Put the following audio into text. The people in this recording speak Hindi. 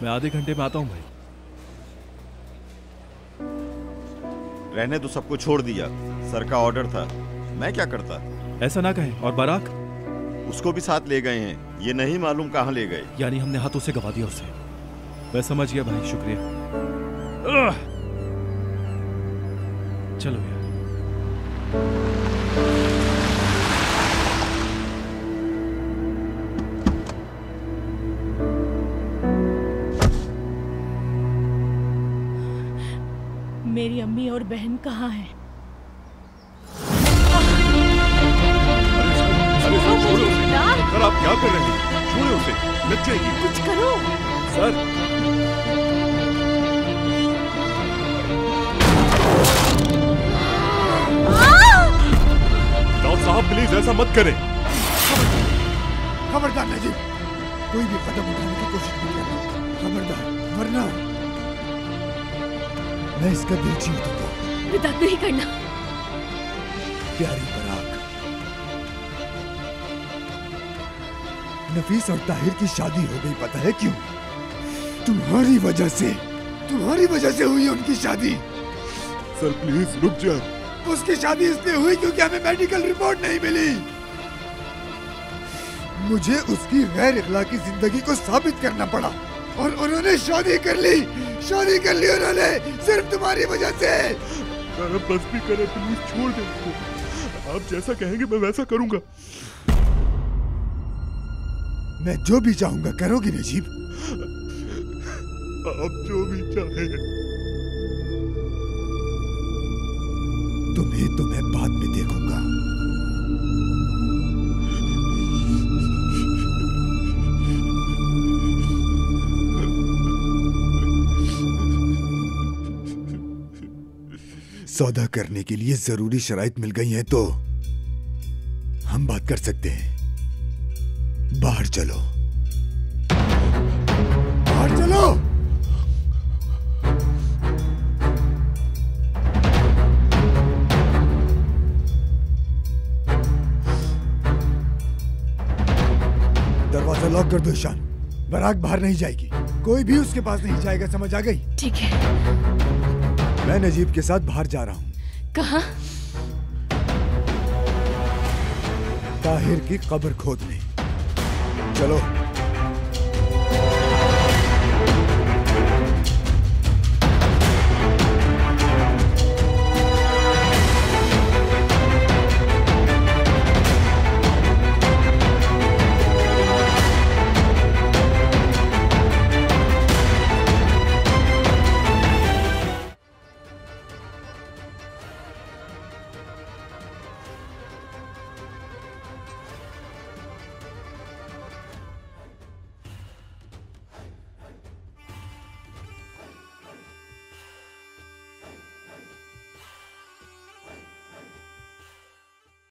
मैं आधे घंटे में आता हूँ भाई। रहने तो सबको छोड़ दिया, सर का ऑर्डर था, मैं क्या करता। ऐसा ना कहें। और बाराक? उसको भी साथ ले गए हैं, ये नहीं मालूम कहाँ ले गए। यानी हमने हाथों से गवा दिया उसे। मैं समझ गया भाई, शुक्रिया। चलो यार। मेरी अम्मी और बहन कहाँ हैं? सर आप क्या कर रहे हैं? छोड़ो उसे, लग जाएगी। कुछ करो सर। डॉक्टर साहब प्लीज ऐसा मत करें। खबरदार नजीब, कोई भी कदम उठाने की कोशिश नहीं करना, खबरदार, वरना मैं इसका दिल चीर दूंगा। मदद नहीं करना। प्यारी बराक, नफीस और ताहिर की शादी हो गई, पता है क्यों? तुम्हारी वजह से हुई उनकी शादी। सर प्लीज रुक जा। उसकी शादी इसलिए हुई क्योंकि हमें मेडिकल रिपोर्ट नहीं मिली। मुझे उसकी गैर इखलाकी जिंदगी को साबित करना पड़ा और उन्होंने शादी कर ली उन्होंने, सिर्फ तुम्हारी वजह से। सर बस भी करें प्लीज, छोड़ दे उसको। आप जैसा कहेंगे मैं वैसा करूंगा। मैं जो भी चाहूंगा करोगी नजीब? आप जो भी चाहें। तुम्हें तो मैं बाद में देखूंगा। सौदा करने के लिए जरूरी शराइत मिल गई हैं तो हम बात कर सकते हैं। बाहर चलो, बाहर चलो। दरवाजा लॉक कर दो ईशान। बराक बाहर नहीं जाएगी, कोई भी उसके पास नहीं जाएगा, समझ आ गई? ठीक है। मैं नजीब के साथ बाहर जा रहा हूँ। कहाँ? ताहिर की कब्र खोदने। चलो।